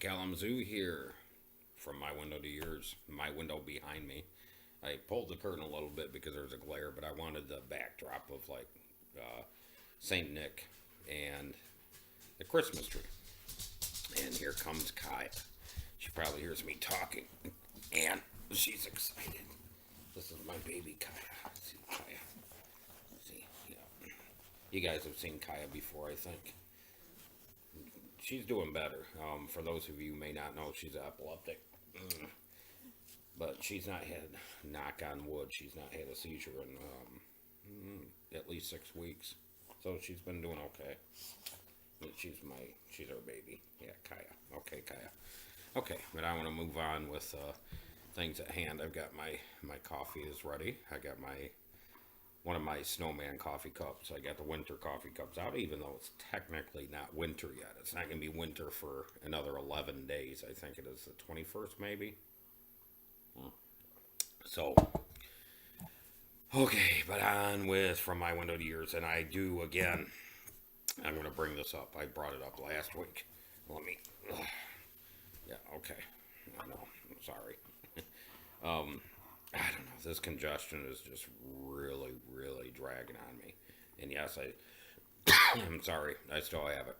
Kalamazoo here from my window to yours, my window behind me. I pulled the curtain a little bit because there was a glare, but I wanted the backdrop of like Saint Nick and the Christmas tree. And here comes Kaya. She probably hears me talking, and she's excited. This is my baby Kaya. See Kaya. See, yeah. You guys have seen Kaya before, I think. She's doing better. For those of you who may not know, she's epileptic. But she's not had, knock on wood, she's not had a seizure in at least 6 weeks. So she's been doing okay. She's our baby. Yeah, Kaya. Okay, Kaya. Okay, but I want to move on with things at hand. I've got my coffee is ready. I got one of my snowman coffee cups. I got the winter coffee cups out, even though it's technically not winter yet. It's not going to be winter for another 11 days. I think it is the 21st, maybe. So, okay, but on with From My Window to Yours. And I do, again, I'm going to bring this up. I brought it up last week. Let me, yeah, okay. No, I'm sorry. I don't know. This congestion is just really, really dragging on me. And yes, I'm sorry. I still have it.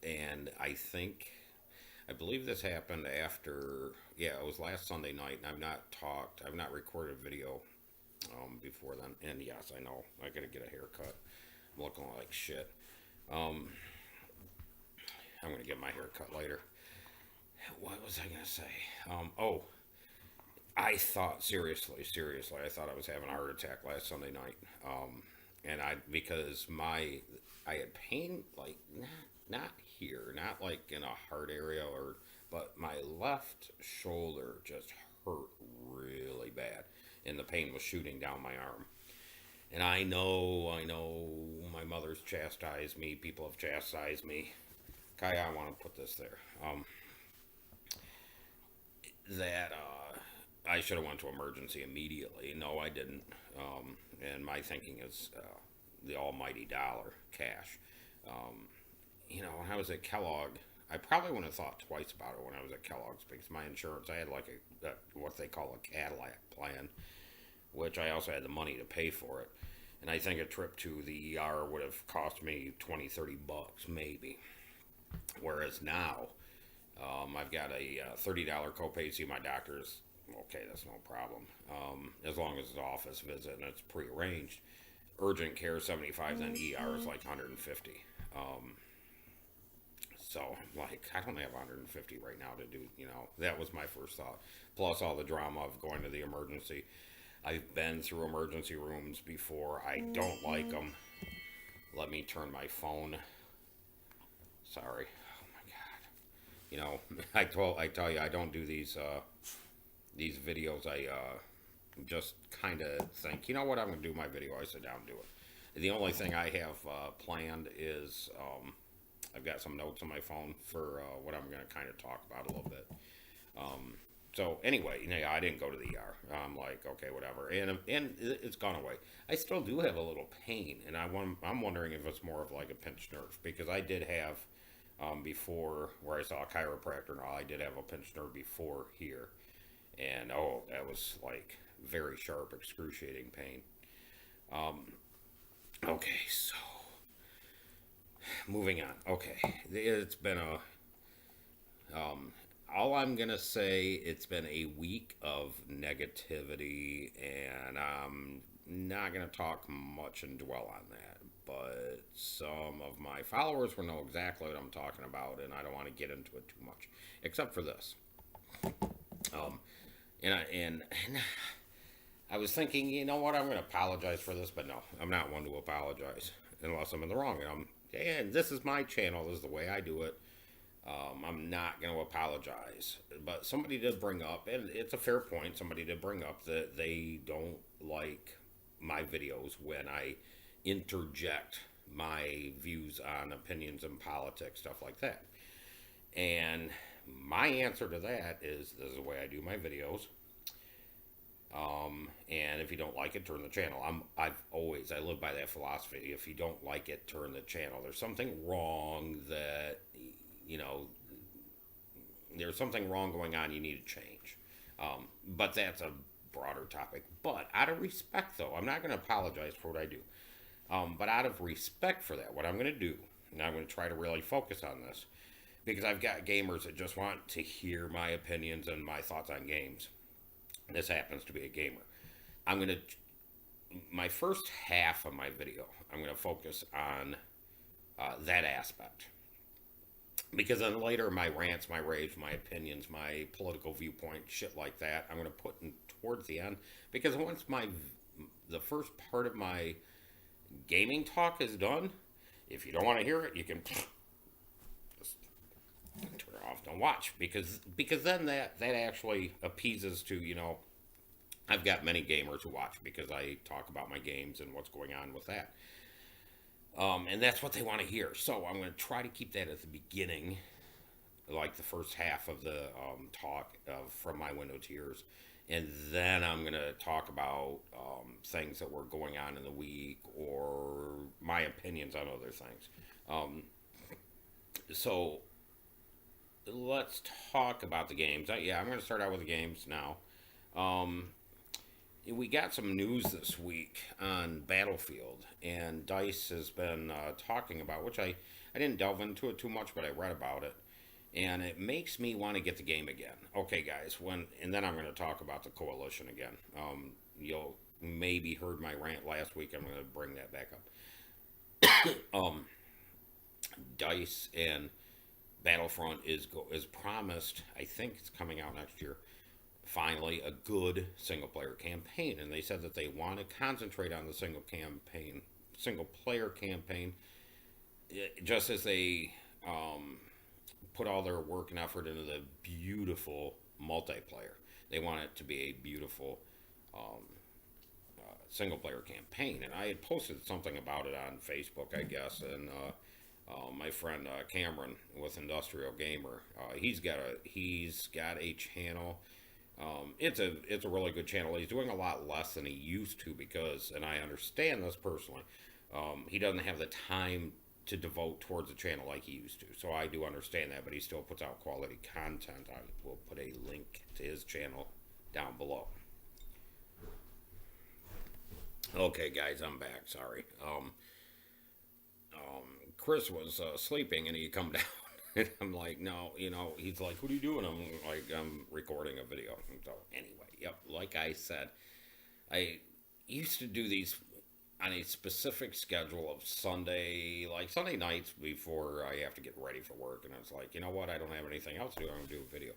And I believe this happened after, yeah, it was last Sunday night, and I've not recorded video before then. And yes, I know, I gotta get a haircut. I'm looking like shit. I'm gonna get my haircut later. What was I gonna say? Oh, I thought seriously, I thought I was having a heart attack last Sunday night. And because I had pain like not here, not like in a heart area but my left shoulder just hurt really bad, and the pain was shooting down my arm. And I know, my mother's chastised me. People have chastised me. Kaya, I want to put this there. That I should have went to emergency immediately. No, I didn't. And my thinking is the almighty dollar, cash. When I was at Kellogg, I probably wouldn't have thought twice about it when I was at Kellogg's, because my insurance, I had like what they call a Cadillac plan, which I also had the money to pay for it. And I think a trip to the ER would have cost me 20, $30 maybe. Whereas now, I've got a $30 copay to see my doctor's. Okay, that's no problem. As long as it's an office visit and it's prearranged. Urgent care 75, then ER is like 150. So like, I don't have 150 right now to do. That was my first thought. Plus all the drama of going to the emergency. I've been through emergency rooms before. I don't like them. Let me turn my phone. Sorry. I tell you, I don't do these videos. I just kind of think, you know what, I'm going to do my video. I sit down and do it. The only thing I have planned is I've got some notes on my phone for what I'm going to kind of talk about a little bit. So anyway, I didn't go to the ER. I'm like, okay, whatever, and it's gone away. I still do have a little pain, and I'm wondering if it's more of like a pinched nerve, because I did have before, where I saw a chiropractor and all, I did have a pinched nerve before here, and that was like very sharp, excruciating pain. Okay, so moving on. Okay, it's been all I'm gonna say, it's been a week of negativity, and I'm not gonna talk much and dwell on that. But some of my followers will know exactly what I'm talking about, and I don't want to get into it too much, except for this. And I was thinking, you know what, I'm going to apologize for this, but no, I'm not one to apologize unless I'm in the wrong. And this is my channel, this is the way I do it. I'm not going to apologize. But somebody did bring up, and it's a fair point, somebody did bring up that they don't like my videos when I interject my views on opinions and politics, stuff like that. And my answer to that is, this is the way I do my videos. And if you don't like it, turn the channel. I live by that philosophy. If you don't like it, turn the channel. There's something wrong that, you know, there's something wrong going on. You need to change. But that's a broader topic. But out of respect, though, I'm not going to apologize for what I do. But out of respect for that, what I'm going to do, and I'm going to try to really focus on this, because I've got gamers that just want to hear my opinions and my thoughts on games. This happens to be a gamer. I'm going to, my first half of my video, I'm going to focus on that aspect. Because then later, my rants, my raves, my opinions, my political viewpoint, shit like that, I'm going to put in towards the end. Because once the first part of my gaming talk is done, if you don't want to hear it, you can just turn it off, don't watch. Because then that actually appeases to, you know, I've got many gamers who watch because I talk about my games and what's going on with that. And that's what they want to hear. So I'm going to try to keep that at the beginning, like the first half of the talk from my window to yours. And then I'm going to talk about things that were going on in the week or my opinions on other things. So let's talk about the games. I'm going to start out with the games now. We got some news this week on Battlefield, and DICE has been talking about, which I didn't delve into it too much, but I read about it, and it makes me want to get the game again. Okay, guys, and then I'm going to talk about the Coalition again. You'll maybe heard my rant last week. I'm going to bring that back up. DICE and Battlefront is promised. I think it's coming out next year. Finally, a good single player campaign, and they said that they want to concentrate on the single player campaign, just as they put all their work and effort into the beautiful multiplayer. They want it to be a beautiful single player campaign, and I had posted something about it on Facebook, I guess, and my friend Cameron with Industrial Gamer, he's got a channel. It's a really good channel. He's doing a lot less than he used to because, and I understand this personally, he doesn't have the time to devote towards the channel like he used to. So I do understand that, but he still puts out quality content. I will put a link to his channel down below. Okay, guys, I'm back. Sorry. Chris was sleeping, and he come down. And I'm like, no, you know, he's like, what are you doing? I'm like, I'm recording a video. And so anyway, yep, like I said, I used to do these on a specific schedule of Sunday nights before I have to get ready for work. And I was like, you know what? I don't have anything else to do. I'm going to do a video.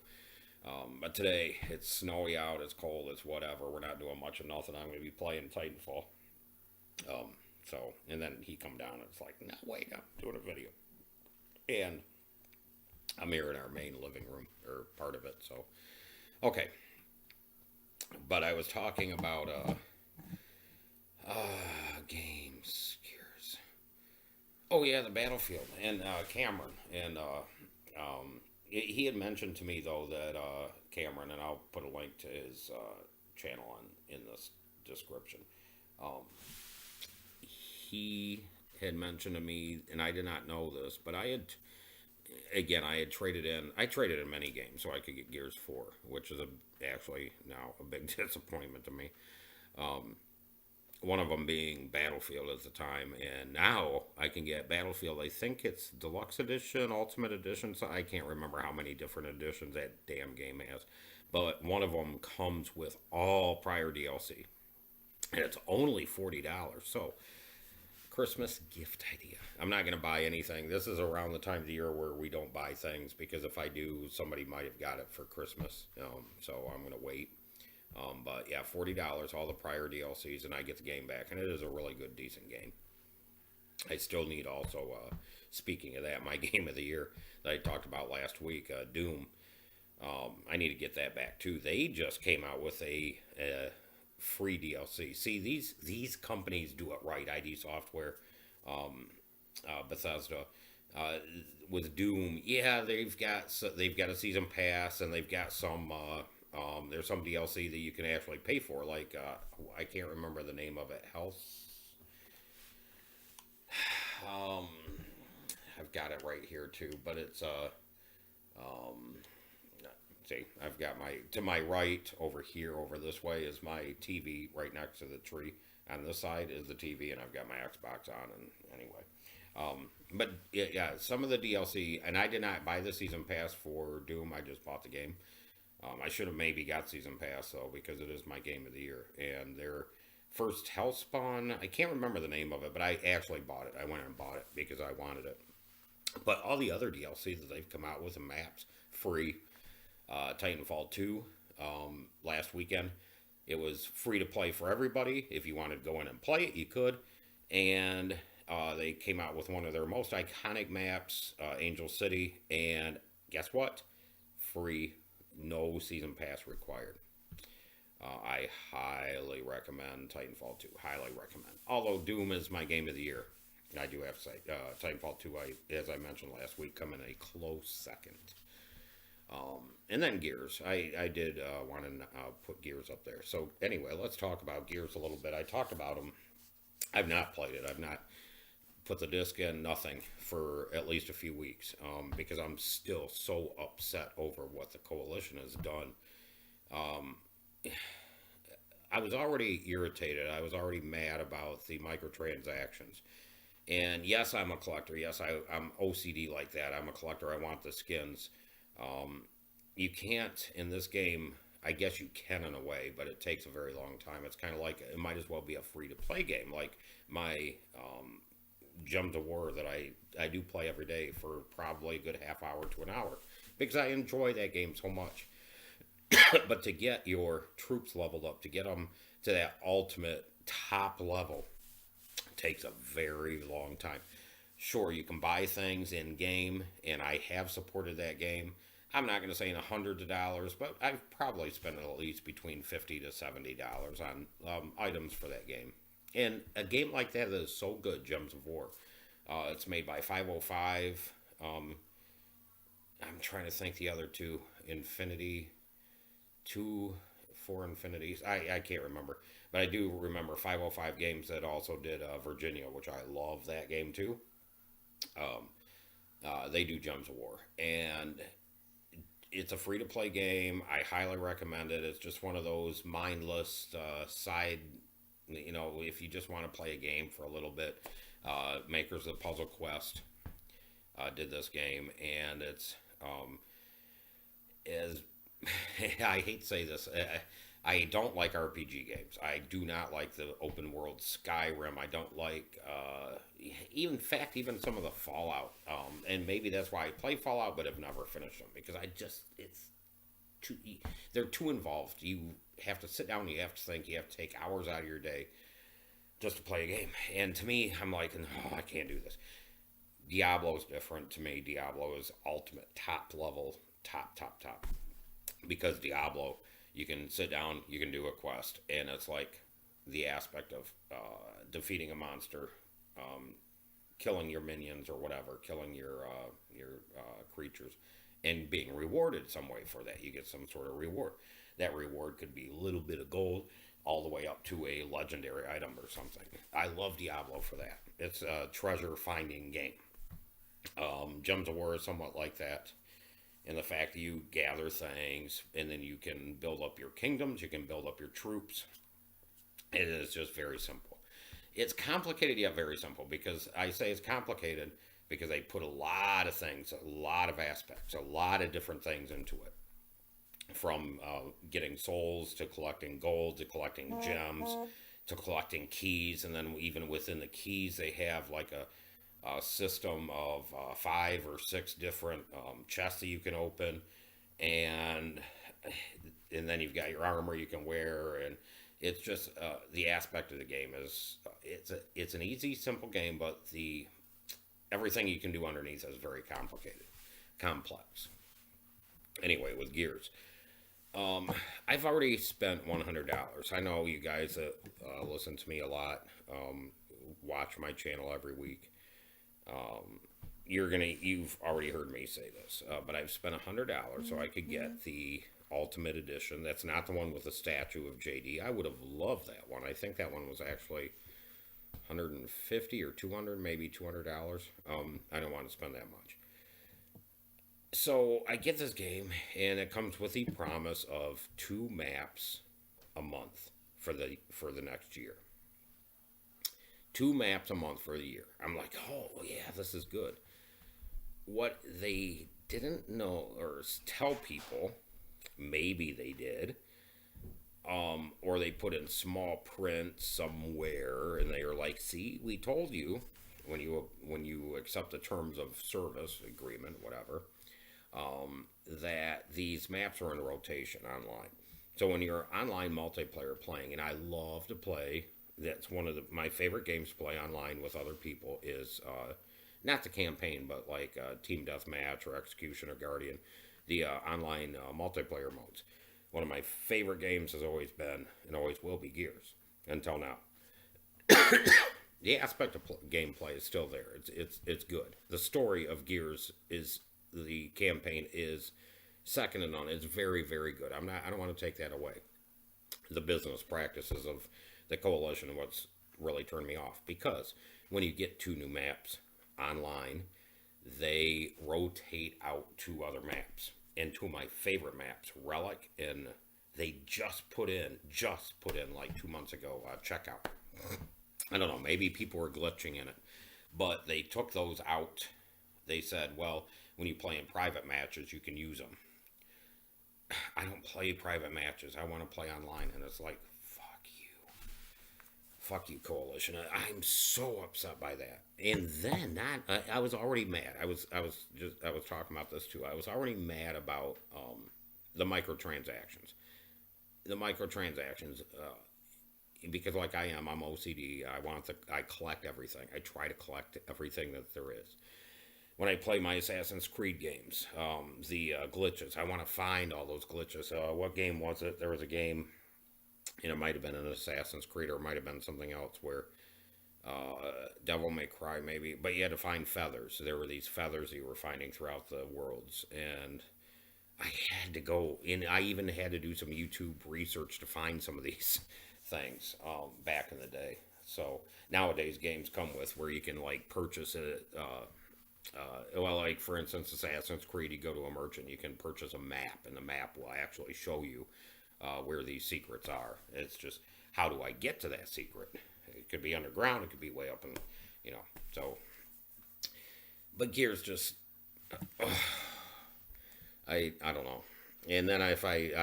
But today, it's snowy out, it's cold, it's whatever. We're not doing much of nothing. I'm going to be playing Titanfall. And then he come down and it's like, no, wait, I'm doing a video. And I'm here in our main living room, or part of it, so. Okay. But I was talking about, games, gears. Oh, yeah, the Battlefield, and, Cameron, and, he had mentioned to me, though, that, Cameron, and I'll put a link to his, channel in this description, he had mentioned to me, and I did not know this, but I had traded in many games so I could get Gears 4, which is actually now a big disappointment to me. One of them being Battlefield at the time, and now I can get Battlefield, I think it's Deluxe Edition, Ultimate Edition, so I can't remember how many different editions that damn game has, but one of them comes with all prior DLC, and it's only $40, so Christmas gift idea. I'm not going to buy anything. This is around the time of the year where we don't buy things, because if I do, somebody might have got it for Christmas. So I'm going to wait. But yeah, $40, all the prior DLCs, and I get the game back. And it is a really good, decent game. I still need also, speaking of that, my game of the year that I talked about last week, Doom. I need to get that back too. They just came out with a free DLC. See, these companies do it right. ID Software, Bethesda, with Doom. Yeah, they've got a season pass, and they've got some There's some DLC that you can actually pay for, like I can't remember the name of it. Health. Um, I've got it right here too, but it's um, see, I've got my to my right over here, over this way is my TV right next to the tree. On this side is the TV, and I've got my Xbox on. And anyway, but yeah, some of the DLC, and I did not buy the season pass for Doom. I just bought the game. I should have maybe got season pass though, because it is my game of the year. And their first Hellspawn, I can't remember the name of it, but I actually bought it. I went and bought it because I wanted it. But all the other DLC that they've come out with, the maps free. Titanfall 2 last weekend. It was free to play for everybody. If you wanted to go in and play it, you could. And they came out with one of their most iconic maps, Angel City. And guess what? Free, no season pass required. I highly recommend Titanfall 2. Highly recommend. Although Doom is my game of the year. I do have to say, Titanfall 2, as I mentioned last week, come in a close second. And then Gears. I did want to put Gears up there. So anyway, let's talk about Gears a little bit. I talked about them. I've not played it. I've not put the disc in, nothing, for at least a few weeks, because I'm still so upset over what the Coalition has done. I was already irritated. I was already mad about the microtransactions. And yes, I'm a collector. Yes, I'm OCD like that. I'm a collector. I want the skins. You can't in this game. I guess you can in a way, but it takes a very long time. It's kind of like it might as well be a free to play game, like my Gems of War that I do play every day for probably a good half hour to an hour, because I enjoy that game so much. But to get your troops leveled up, to get them to that ultimate top level, takes a very long time. Sure, you can buy things in game, and I have supported that game. I'm not going to say in the hundreds of dollars, but I've probably spent at least between $50 to $70 on items for that game. And a game like that is so good, Gems of War. It's made by 505. I'm trying to think the other two. Infinity, four Infinities. I can't remember. But I do remember 505 Games that also did Virginia, which I love that game too. They do Gems of War. And it's a free to play game. I highly recommend it. It's just one of those mindless side, if you just want to play a game for a little bit. Makers of Puzzle Quest did this game, and it's as I hate to say this, I don't like RPG games. I do not like the open world Skyrim. I don't like, even some of the Fallout. And maybe that's why I play Fallout, but have never finished them, because they're too involved. You have to sit down, you have to think, you have to take hours out of your day just to play a game. And to me, I'm like, I can't do this. Diablo's different to me. Diablo is ultimate, top level, top. Because Diablo, you can sit down, you can do a quest, and it's like the aspect of defeating a monster, killing your minions or whatever, killing your creatures, and being rewarded some way for that. You get some sort of reward. That reward could be a little bit of gold, all the way up to a legendary item or something. I love Diablo for that. It's a treasure finding game. Gems of War is somewhat like that. And the fact that you gather things, and then you can build up your kingdoms, you can build up your troops. It is just very simple. It's complicated, yet very simple, because I say it's complicated because they put a lot of things, a lot of aspects, a lot of different things into it. From getting souls, to collecting gold, to collecting gems, to collecting keys, and then even within the keys they have like a system of 5 or 6 different chests that you can open, and then you've got your armor you can wear, and it's just the aspect of the game is it's an easy, simple game, but everything you can do underneath is very complex. Anyway, with Gears, I've already spent $100. I know you guys that listen to me a lot, watch my channel every week. You've already heard me say this, but I've spent $100 so I could get the Ultimate Edition. That's not the one with the statue of JD. I would have loved that one. I think that one was actually 150 or 200, maybe $200. I don't want to spend that much. So I get this game, and it comes with the promise of 2 maps a month for the next year. 2 maps a month for the year. I'm like, oh yeah, this is good. What they didn't know or tell people, maybe they did, or they put in small print somewhere, and they were like, "See, we told you when you accept the terms of service agreement, whatever, that these maps are in rotation online." So when you're online multiplayer playing, and I love to play, that's one of my favorite games to play online with other people is not the campaign, but like Team Deathmatch or Execution or Guardian, the online multiplayer modes. One of my favorite games has always been and always will be Gears until now. The aspect of gameplay is still there. It's good. The story of Gears is the campaign is second to none. It's very very good. I don't want to take that away. The business practices of the coalition and what's really turned me off, because when you get 2 new maps online, they rotate out 2 other maps, and 2 of my favorite maps, Relic, and they just put in like 2 months ago checkout. I don't know, maybe people were glitching in it, but they took those out. They said, well, when you play in private matches, you can use them. I don't play private matches. I want to play online, and it's like, fuck you, coalition. I'm so upset by that. And then I was already mad. I was talking about this too. I was already mad about the microtransactions. The microtransactions, because like I'm OCD. I collect everything. I try to collect everything that there is. When I play my Assassin's Creed games, the glitches, I want to find all those glitches. What game was it? There was a game, and it might have been an Assassin's Creed, or it might have been something else, where Devil May Cry maybe, but you had to find feathers. There were these feathers that you were finding throughout the worlds, and I had to go in. I even had to do some YouTube research to find some of these things back in the day. So nowadays games come with where you can like purchase it. Well, like for instance, Assassin's Creed, you go to a merchant, you can purchase a map, and the map will actually show you where these secrets are. It's just, how do I get to that secret? It could be underground, it could be way up in, so. But Gears just, I don't know. And then I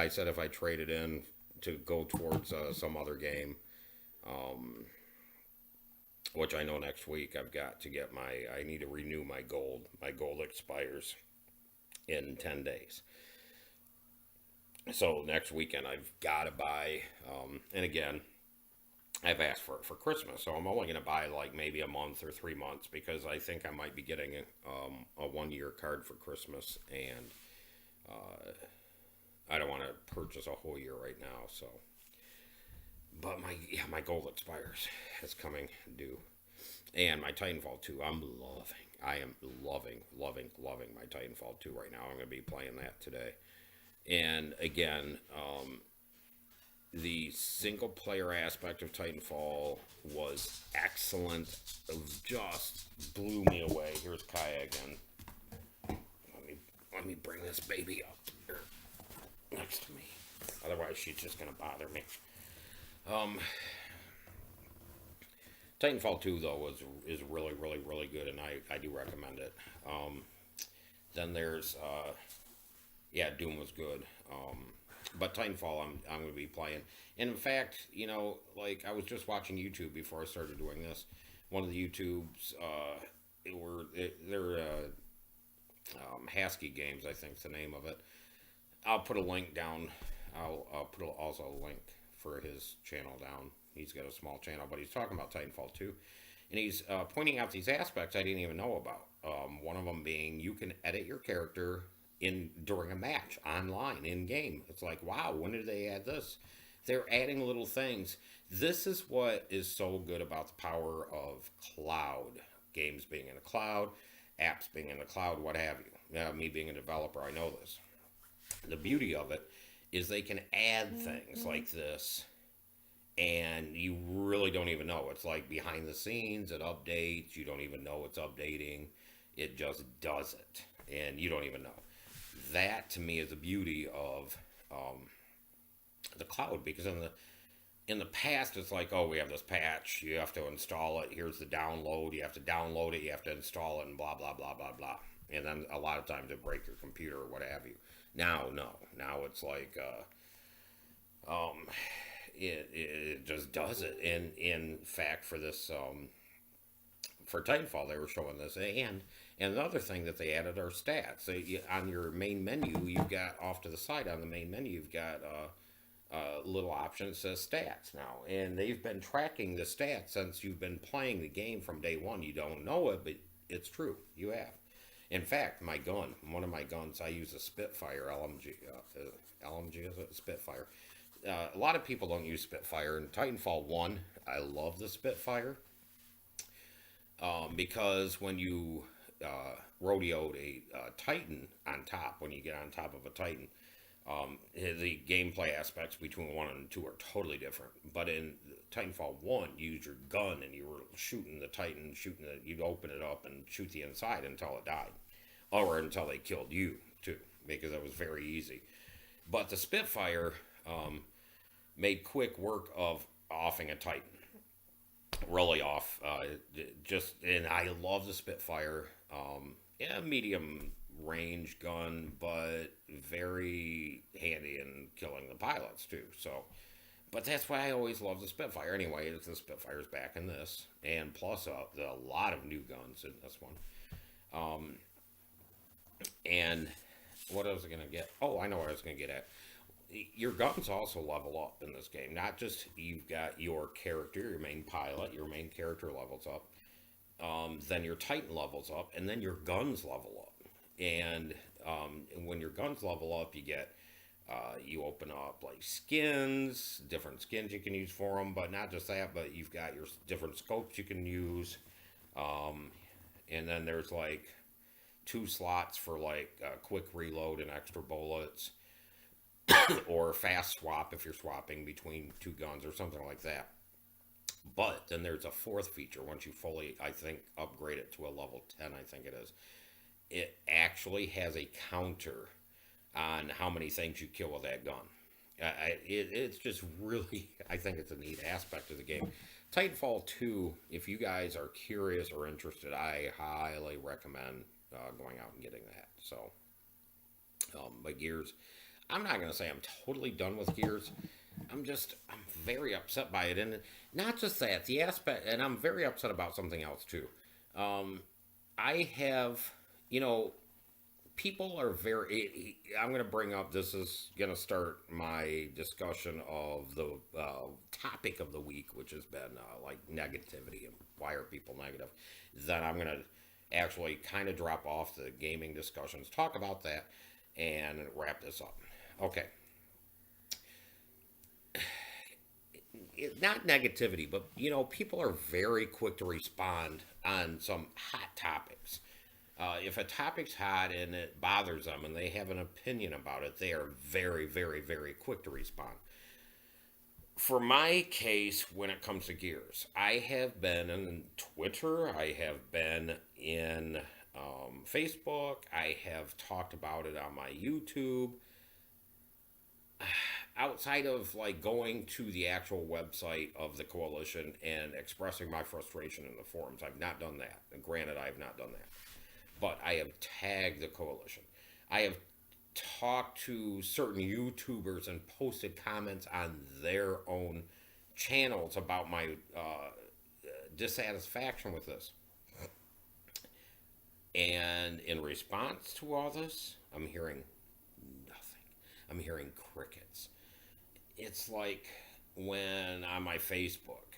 said if I traded in to go towards some other game, which I know next week I've got to get I need to renew my gold. My gold expires in 10 days. So next weekend I've got to buy, and again, I've asked for it for Christmas, so I'm only going to buy like maybe a month or 3 months, because I think I might be getting a 1-year card for Christmas, and I don't want to purchase a whole year right now, so. But my gold expires. It's coming due. And my Titanfall 2, I am loving my Titanfall 2 right now. I'm going to be playing that today. And again, the single player aspect of Titanfall was excellent. It just blew me away. Here's Kaya again. Let me bring this baby up here next to me. Otherwise, she's just going to bother me. Titanfall 2 though is really good, and I do recommend it. Then there's Doom was good. But Titanfall I'm going to be playing. And in fact, like I was just watching YouTube before I started doing this. One of the YouTubes they're Hasky Games, I think is the name of it. I'll put a link down. I'll put also a link for his channel down. He's got a small channel, but he's talking about Titanfall 2, and he's pointing out these aspects I didn't even know about. One of them being you can edit your character during a match online in game. It's like, wow, when did they add this? They're adding little things. This is what is so good about the power of cloud. Games being in the cloud, apps being in the cloud, what have you. Me being a developer, I know this. The beauty of it is they can add things like this, and you really don't even know. It's like behind the scenes, it updates. You don't even know it's updating. It just does it, and you don't even know. That to me is the beauty of the cloud, because in the past it's like, oh, we have this patch, you have to install it, here's the download, you have to download it, you have to install it, and blah blah blah blah blah, and then a lot of times it break your computer or what have you. Now no, now it's like it just does it. And in fact, for this for Titanfall, they were showing this. And another thing that they added are stats. On your main menu, you've got off to the side on the main menu, you've got a little option that says stats now. And they've been tracking the stats since you've been playing the game from day one. You don't know it, but it's true. You have. In fact, my gun, one of my guns, I use a Spitfire LMG. LMG is it? Spitfire. A lot of people don't use Spitfire. In Titanfall 1, I love the Spitfire. Because when you rodeoed a Titan on top, when you get on top of a Titan, the gameplay aspects between 1 and 2 are totally different. But in Titanfall 1, you used your gun and you were shooting the Titan, you'd open it up and shoot the inside until it died. Or until they killed you, too, because it was very easy. But the Spitfire made quick work of offing a Titan. Really off. And I love the Spitfire. Yeah, medium range gun, but very handy in killing the pilots too. So, but that's why I always love the Spitfire. Anyway, the Spitfire's back in this, and plus a lot of new guns in this one. And what I was gonna get? Oh, I know what I was gonna get at. Your guns also level up in this game. Not just you've got your character, your main pilot, your main character levels up. Then your Titan levels up, and then your guns level up. And when your guns level up, you open up like skins, different skins you can use for them. But not just that, but you've got your different scopes you can use. And then there's like 2 slots for like quick reload and extra bullets. Or fast swap if you're swapping between 2 guns or something like that. But then there's a 4th feature once you fully, I think, upgrade it to a level 10, I think it is. It actually has a counter on how many things you kill with that gun. It's just really, I think it's a neat aspect of the game. Titanfall 2, if you guys are curious or interested, I highly recommend going out and getting that. So, but Gears, I'm not going to say I'm totally done with Gears. I'm very upset by it. And not just that, the aspect, and I'm very upset about something else too. I have, people are I'm going to bring up, this is going to start my discussion of the topic of the week, which has been like negativity and why are people negative. Then I'm going to actually kind of drop off the gaming discussions, talk about that, and wrap this up. Okay. Not negativity, but, people are very quick to respond on some hot topics. If a topic's hot and it bothers them and they have an opinion about it, they are very, very, very quick to respond. For my case, when it comes to Gears, I have been in Twitter, I have been in Facebook, I have talked about it on my YouTube. Outside of like going to the actual website of the coalition and expressing my frustration in the forums, I've not done that. And granted, I have not done that. But I have tagged the coalition. I have talked to certain YouTubers and posted comments on their own channels about my dissatisfaction with this. And in response to all this, I'm hearing nothing. I'm hearing crickets. It's like when on my Facebook,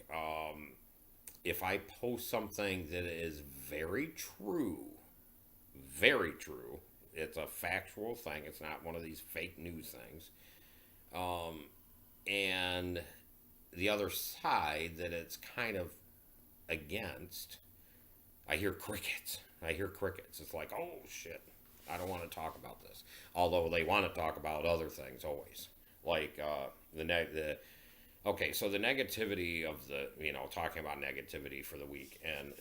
if I post something that is very true, it's a factual thing, it's not one of these fake news things, and the other side that it's kind of against, I hear crickets. It's like, oh shit, I don't want to talk about this. Although they want to talk about other things always. Like the okay, so the negativity of the talking about negativity for the week, and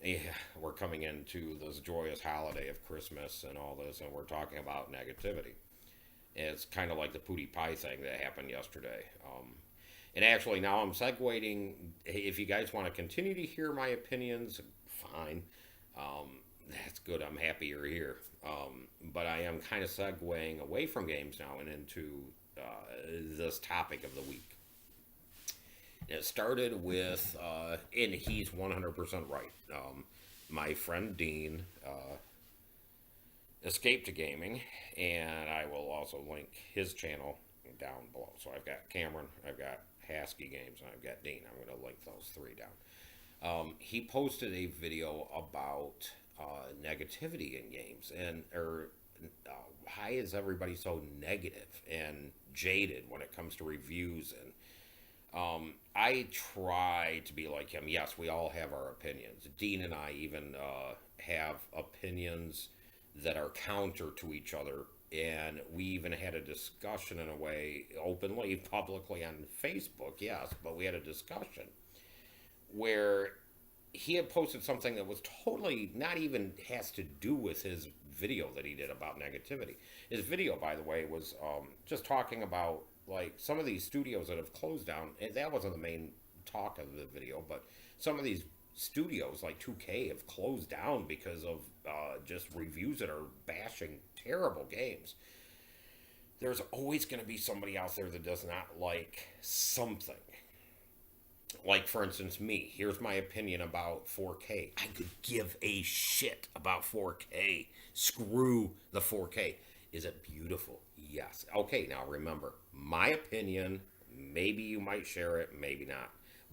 yeah, we're coming into this joyous holiday of Christmas and all this, and we're talking about negativity. It's kind of like the Pootie Pie thing that happened yesterday. And actually, now I'm segueing. If you guys want to continue to hear my opinions, fine. That's good. I'm happy you're here. But I am kind of segueing away from games now and into this topic of the week. It started with, and he's 100% right. My friend Dean escaped to gaming, and I will also link his channel down below. So I've got Cameron, I've got Hasky Games, and I've got Dean. I'm going to link those three down. He posted a video about negativity in games, and why is everybody so negative and jaded when it comes to reviews? And I try to be like him. Yes, we all have our opinions. Dean and I even have opinions that are counter to each other. And we even had a discussion in a way, openly, publicly on Facebook, yes, but we had a discussion where he had posted something that was totally not even has to do with his video that he did about negativity. His video, by the way, was just talking about like some of these studios that have closed down, and that wasn't the main talk of the video, but some of these studios like 2K have closed down because of just reviews that are bashing terrible games. There's always going to be somebody out there that does not like something. Like, for instance, me. Here's my opinion about 4K. I could give a shit about 4K. Screw the 4K. Is it beautiful? Yes. Okay, now remember, my opinion, maybe you might share it, maybe not.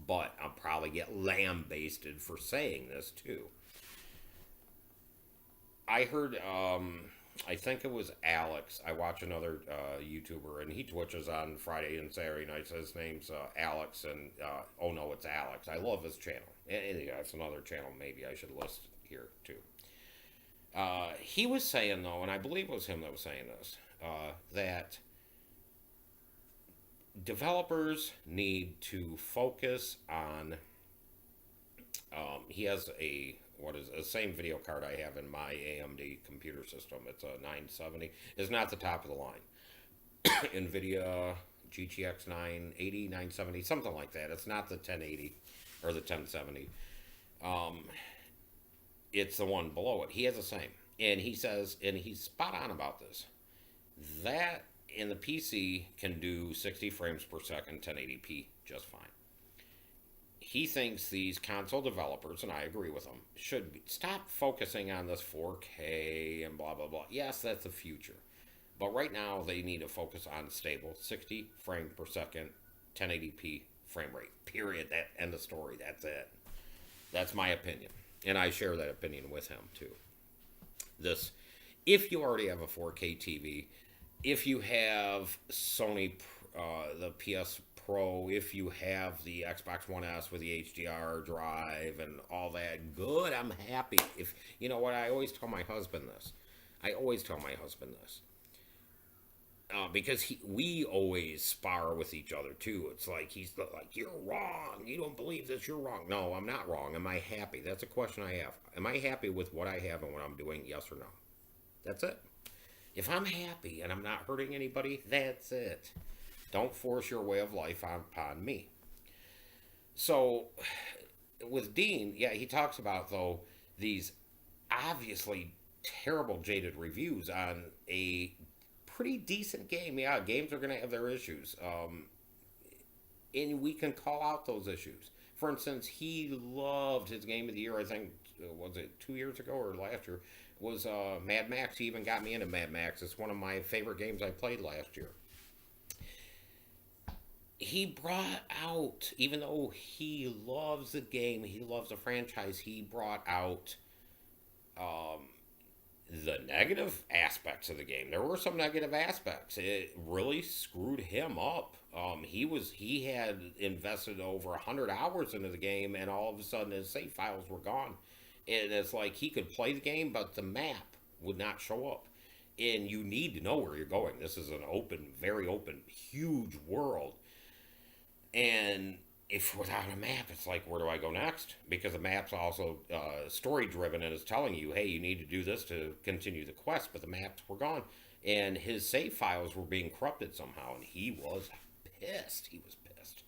But I'll probably get lambasted for saying this too. I heard, I think it was Alex. I watch another YouTuber, and he twitches on Friday and Saturday nights. His name's Alex, and oh no, it's Alex. I love his channel. And that's another channel maybe I should list here too. He was saying, though, and I believe it was him that was saying this, that developers need to focus on. He has a what is the same video card I have in my AMD computer system. It's a 970. It's not the top of the line. NVIDIA GTX 980, 970, something like that. It's not the 1080 or the 1070. It's the one below it. He has the same. And he says, and he's spot on about this, that in the PC can do 60 frames per second, 1080p just fine. He thinks these console developers, and I agree with him, should stop focusing on this 4K and blah, blah, blah. Yes, that's the future. But right now, they need to focus on stable 60 frame per second, 1080p frame rate. Period. That end of story. That's it. That's my opinion. And I share that opinion with him, too. This, if you already have a 4K TV, if you have Sony, the PS Pro, if you have the Xbox One S with the HDR drive and all that, good, I'm happy. If you know what, I always tell my husband this. Because we always spar with each other too. It's like he's like, you're wrong. You don't believe this. You're wrong. No, I'm not wrong. Am I happy? That's a question I have. Am I happy with what I have and what I'm doing? Yes or no? That's it. If I'm happy and I'm not hurting anybody, that's it. Don't force your way of life upon me. So, with Dean, yeah, he talks about, though, these obviously terrible, jaded reviews on a pretty decent game. Yeah, games are going to have their issues. And we can call out those issues. For instance, he loved his game of the year, I think, was it 2 years ago or last year, was Mad Max. He even got me into Mad Max. It's one of my favorite games I played last year. He brought out, even though he loves the game, he loves the franchise, he brought out the negative aspects of the game. There were some negative aspects. It really screwed him up. He had invested over 100 hours into the game, and all of a sudden his save files were gone. And it's like he could play the game, but the map would not show up. and you need to know where you're going. This is an open, very open, huge world. And if without a map, it's like, where do I go next? Because the map's also story driven and is telling you, hey, you need to do this to continue the quest, but the maps were gone. And his save files were being corrupted somehow, and he was pissed. He was pissed.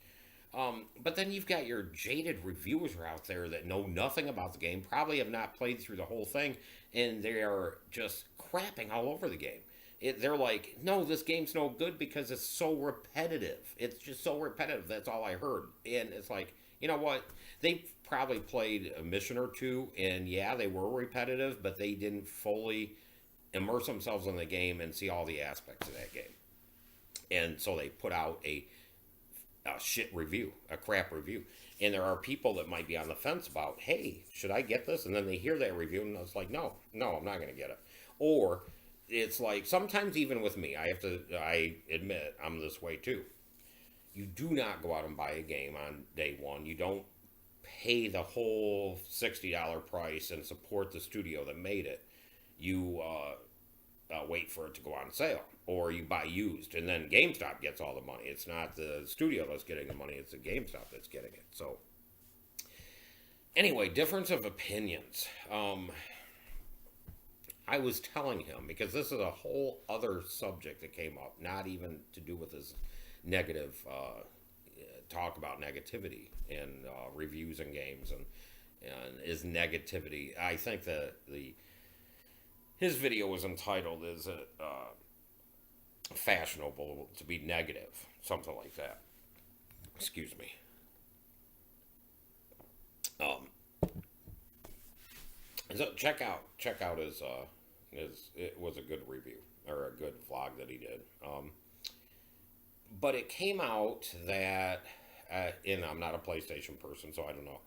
But then you've got your jaded reviewers out there that know nothing about the game, probably have not played through the whole thing, and they are just crapping all over the game. They're like, no, this game's no good because it's so repetitive. It's just so repetitive. That's all I heard. And it's like, you know what? They probably played a mission or two, and yeah, they were repetitive, but they didn't fully immerse themselves in the game and see all the aspects of that game. And so they put out a shit review, a crap review. And there are people that might be on the fence about, hey, should I get this? And then they hear that review and it's like, no, I'm not going to get it. Or it's like, sometimes even with me, I admit I'm this way too. You do not go out and buy a game on day one. You don't pay the whole $60 price and support the studio that made it. You wait for it to go on sale, or you buy used, and then GameStop gets all the money. It's not the studio that's getting the money, it's the GameStop that's getting it. So anyway, difference of opinions. I was telling him, because this is a whole other subject that came up, not even to do with his negative talk about negativity and reviews and games and his negativity. I think his video was entitled, "Is it fashionable to be negative?" Something like that. Excuse me. So check out his it was a good review, or a good vlog that he did. But it came out that, and I'm not a PlayStation person, so I don't know.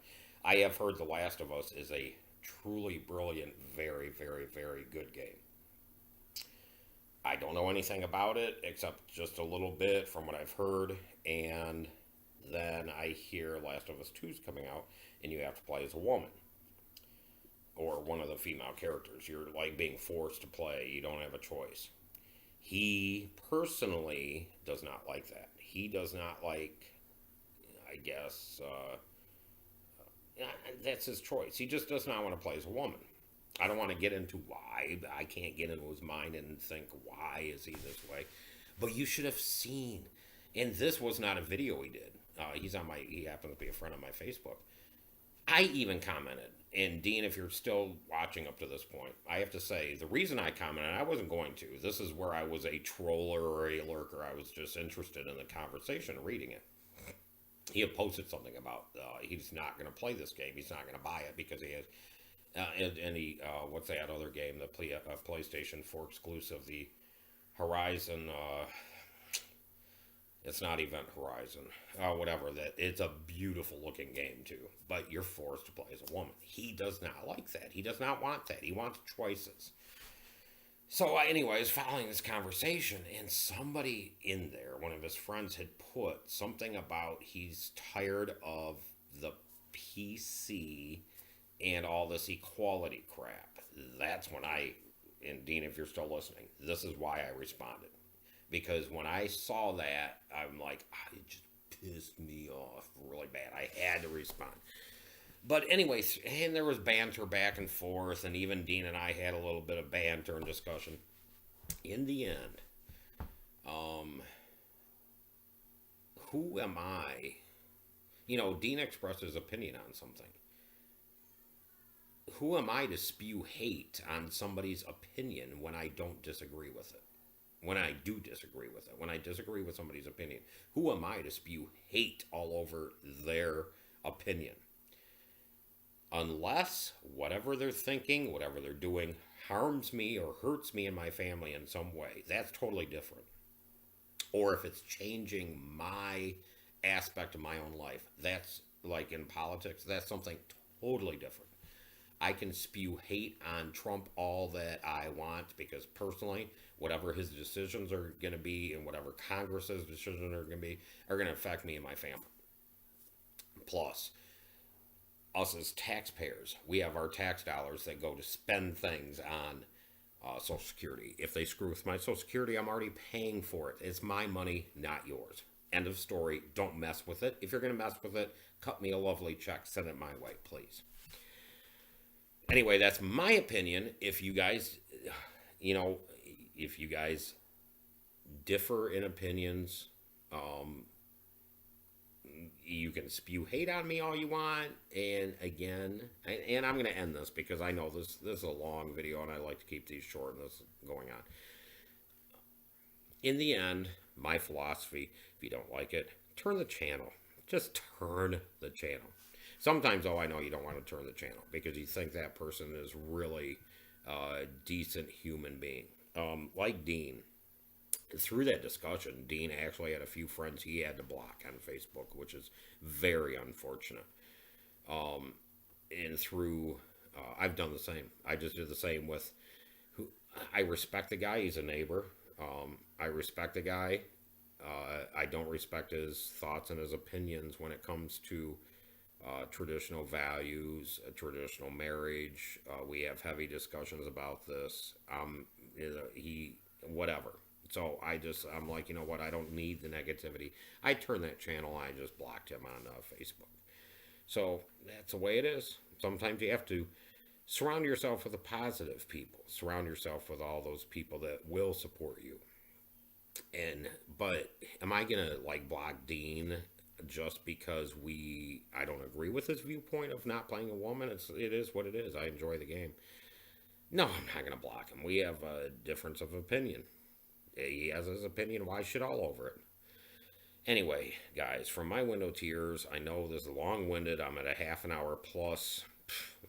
I have heard The Last of Us is a truly brilliant, very, very, very good game. I don't know anything about it except just a little bit from what I've heard, and then I hear Last of Us 2 is coming out, and you have to play as a woman or one of the female characters. You're like being forced to play. You don't have a choice. He personally does not like that. He does not like, I guess, that's his choice. He just does not want to play as a woman. I don't want to get into why. I can't get into his mind and think, why is he this way? But you should have seen. And this was not a video he did. He happens to be a friend on my Facebook. I even commented, and Dean, if you're still watching up to this point, I have to say, the reason I commented, I wasn't going to. This is where I was a troller or a lurker. I was just interested in the conversation, reading it. He had posted something about he's not going to play this game. He's not going to buy it because he has, and he, what's that other game, the PlayStation 4 exclusive, the Horizon, it's not Event Horizon, whatever, that it's a beautiful looking game too, but you're forced to play as a woman. He does not like that. He does not want that. He wants choices. So anyways, following this conversation, and somebody in there, one of his friends, had put something about he's tired of the PC and all this equality crap. That's when and Dean, if you're still listening, this is why I responded. Because when I saw that, I'm like, it just pissed me off really bad. I had to respond. But anyways, and there was banter back and forth, and even Dean and I had a little bit of banter and discussion. In the end, who am I? Dean expressed his opinion on something. Who am I to spew hate on somebody's opinion when I don't disagree with it? When I do disagree with it, when I disagree with somebody's opinion, who am I to spew hate all over their opinion? Unless whatever they're thinking, whatever they're doing, harms me or hurts me and my family in some way, that's totally different. Or if it's changing my aspect of my own life, that's like in politics, that's something totally different. I can spew hate on Trump all that I want because personally, whatever his decisions are going to be and whatever Congress's decisions are going to be are going to affect me and my family. Plus, us as taxpayers, we have our tax dollars that go to spend things on Social Security. If they screw with my Social Security, I'm already paying for it. It's my money, not yours. End of story. Don't mess with it. If you're going to mess with it, cut me a lovely check. Send it my way, please. Anyway, that's my opinion. If you guys, if you guys differ in opinions, you can spew hate on me all you want. And again, and I'm going to end this because I know this is a long video and I like to keep these short and this is going on. In the end, my philosophy, if you don't like it, turn the channel. Just turn the channel. Sometimes, though, I know you don't want to turn the channel because you think that person is really a decent human being. Like Dean. Through that discussion, Dean actually had a few friends he had to block on Facebook, which is very unfortunate. And through, I've done the same. I just did the same with who I respect the guy. He's a neighbor. I respect the guy. I don't respect his thoughts and his opinions when it comes to traditional values, traditional marriage. We have heavy discussions about this. Whatever. So I'm like, you know what? I don't need the negativity. I turned that channel. I just blocked him on Facebook. So that's the way it is. Sometimes you have to surround yourself with the positive people. Surround yourself with all those people that will support you. But am I gonna like block Dean just because I don't agree with his viewpoint of not playing a woman? It is what it is. I enjoy the game. No, I'm not gonna block him. We have a difference of opinion. He has his opinion. Why shit all over it? Anyway, guys, from my window to yours, I know this is long-winded. I'm at a half an hour plus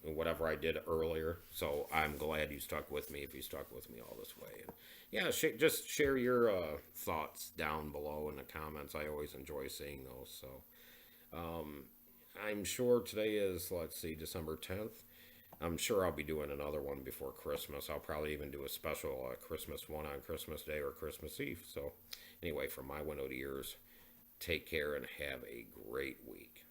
whatever I did earlier. So I'm glad you stuck with me if you stuck with me all this way. And yeah, just share your thoughts down below in the comments. I always enjoy seeing those. So I'm sure today is, let's see, December 10th. I'm sure I'll be doing another one before Christmas. I'll probably even do a special Christmas one on Christmas Day or Christmas Eve. So anyway, from my window to yours, take care and have a great week.